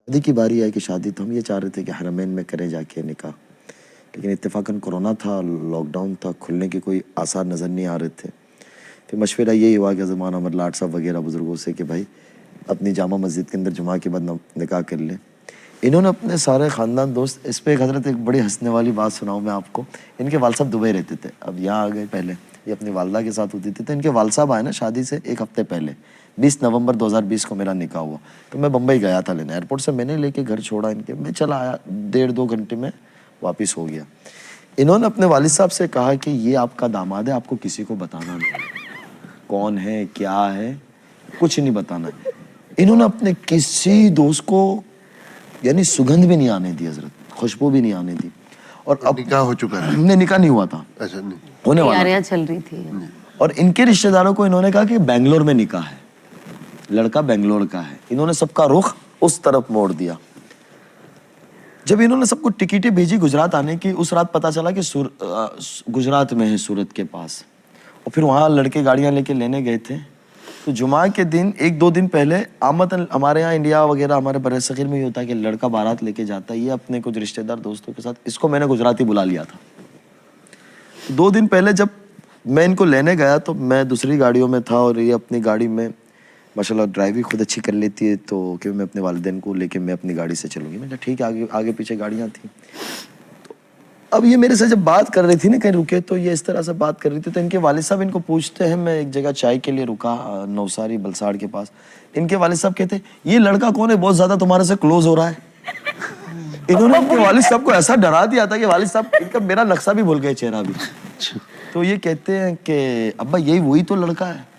शादी की बारी आई कि शादी तो हम ये चाह रहे थे कि हरमैन में करें जाके निकाह, लेकिन इत्तेफाकन कोरोना था, लॉकडाउन था, खुलने के कोई आसार नज़र नहीं आ रहे थे। फिर मशवरा यही हुआ कि ज़मान अहमद लाट साहब वगैरह बुज़ुर्गों से कि भाई अपनी जामा मस्जिद के अंदर जुमा के बाद निकाह कर लें। इन्होंने अपने सारे ख़ानदान दोस्त, इस पे हज़रत एक बड़ी हंसने वाली बात सुनाऊँ मैं आपको। इनके वाल साहब दुबई रहते थे, अब यहाँ आ गए, पहले ये अपनी वालदा के साथ होती थी। तो इनके वाल साहब आए ना शादी से एक हफ़्ते पहले, 20 नवंबर 2020 को मेरा निकाह हुआ। तो मैं बम्बई गया था लेने, एयरपोर्ट से मैंने लेके घर छोड़ा इनके, मैं चला आया, 1.5-2 घंटे में वापस हो गया। इन्होंने अपने वालिद साहब से कहा कि ये आपका दामाद है, आपको किसी को बताना नहीं, कौन है क्या है कुछ नहीं बताना है। इन्होंने अपने किसी दोस्त को यानी सुगंध भी नहीं आने दी हजरत, खुशबू भी नहीं आने दी। और अब निकाह हो चुका है? नहीं, निकाह नहीं हुआ था, अच्छा, नहीं होने वाला तैयारियां चल रही थी। और इनके रिश्तेदारों को इन्होंने कहा कि बेंगलोर में निकाह है, लड़का बेंगलोर का है। इन्होंने सबका रुख उस तरफ मोड़ दिया। जब इन्होंने सबको टिकटें भेजी गुजरात आने की, उस रात पता चला कि गुजरात में है, सूरत के पास। और फिर वहाँ लड़के गाड़ियाँ लेके लेने गए थे। तो जुमा के दिन 1-2 दिन पहले आमतन हमारे यहाँ इंडिया वगैरह हमारे बरसगीर में ही होता है कि लड़का बारात लेके जाता है, ये अपने कुछ रिश्तेदार दोस्तों के साथ, इसको मैंने गुजराती बुला लिया था। 2 दिन पहले जब मैं इनको लेने गया तो मैं दूसरी गाड़ियों में था और ये अपनी गाड़ी में, माशाल्लाह ड्राइविंग खुद अच्छी कर लेती है, तो कि मैं अपने वालिदैन को लेके मैं अपनी गाड़ी से चलूँगी। मैंने कहा ठीक है, आगे आगे पीछे गाड़ियाँ थी। तो अब ये मेरे से जब बात कर रही थी ना, कहीं रुके तो ये इस तरह से बात कर रही थी, तो इनके वालिद साहब इनको पूछते हैं, मैं एक जगह चाय के लिए रुका नवसारी बलसाड़ के पास। इनके वालिद साहब कहते ये लड़का कौन है, बहुत ज़्यादा तुम्हारे से क्लोज हो रहा है। इन्होंने अपने वालिद साहब को ऐसा डरा दिया था कि वालिद साहब इनका मेरा नक्शा भी भूल गए, चेहरा भी। तो ये कहते हैं कि अब्बा यही वही तो लड़का है।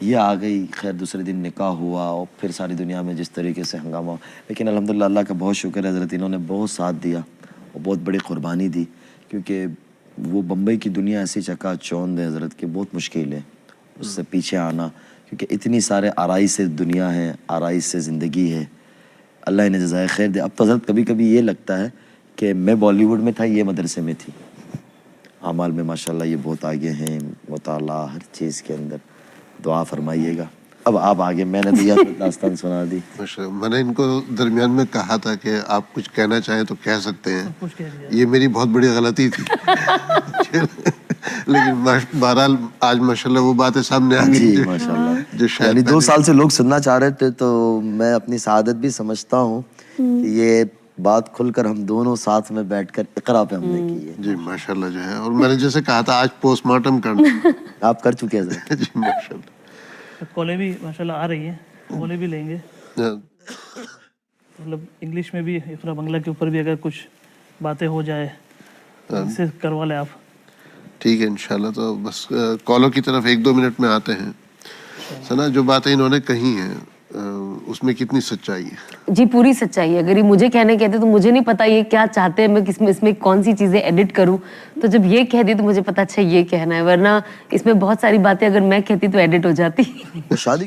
ये आ गई, खैर दूसरे दिन निकाह हुआ और फिर सारी दुनिया में जिस तरीके से हंगामा, लेकिन अल्हम्दुलिल्लाह अल्लाह का बहुत शुक्र है हज़रत, इन्होंने बहुत साथ दिया और बहुत बड़ी कुर्बानी दी, क्योंकि वो बम्बई की दुनिया ऐसी चकाचौंध है हज़रत कि बहुत मुश्किल है उससे पीछे आना, क्योंकि इतनी सारे आराई से दुनिया है, आराई से ज़िंदगी है। अल्लाह इन्हें जज़ाए खैर दे। अब तो हज़रत कभी कभी ये लगता है कि मैं बॉलीवुड में था, ये मदरसे में थी। आमाल में माशाल्लाह ये बहुत आगे हैं, मुताला हर चीज़ के अंदर। दुआ फरमाइएगा। अब आप आगे, मैंने तो यह दास्तान सुना दी। मैंने इनको दरमियान में कहा था कि आप कुछ कहना चाहें तो कह सकते हैं, ये मेरी बहुत बड़ी गलती थी। लेकिन बहरहाल आज माशाल्लाह वो बातें सामने आ गई जी माशाल्लाह, जो शायद 2 साल से लोग सुनना चाह रहे थे, तो मैं अपनी सआदत भी समझता हूँ कि ये बात खुलकर हम दोनों साथ में बैठकर इकरा पे हमने की है। जी माशाल्लाह जो है, और मैंने जैसे कहा था आज पोस्टमार्टम करना आप कर चुके हैं सर? जी माशाल्लाह। कॉलें भी माशाल्लाह आ रही हैं, कॉलें भी लेंगे, मतलब इंग्लिश में भी, इकरा बंगला के ऊपर भी अगर कुछ बातें हो जाए इससे करवा लें आप। ठीक है इंशाल्लाह। तो बस कॉलों की तरफ 1-2 मिनट में आते हैं। सना, जो बातें इन्होंने कही हैं उसमें कितनी सच्चाई है? जी पूरी सच्चाई है। अगर ये मुझे कहने कहते तो मुझे नहीं पता ये क्या चाहते हैं, मैं किसमें इसमें कौन सी चीजें एडिट करूं, तो जब ये कह दी तो मुझे पता अच्छा ये कहना है, वरना इसमें बहुत सारी बातें अगर मैं कहती तो एडिट हो जाती। शादी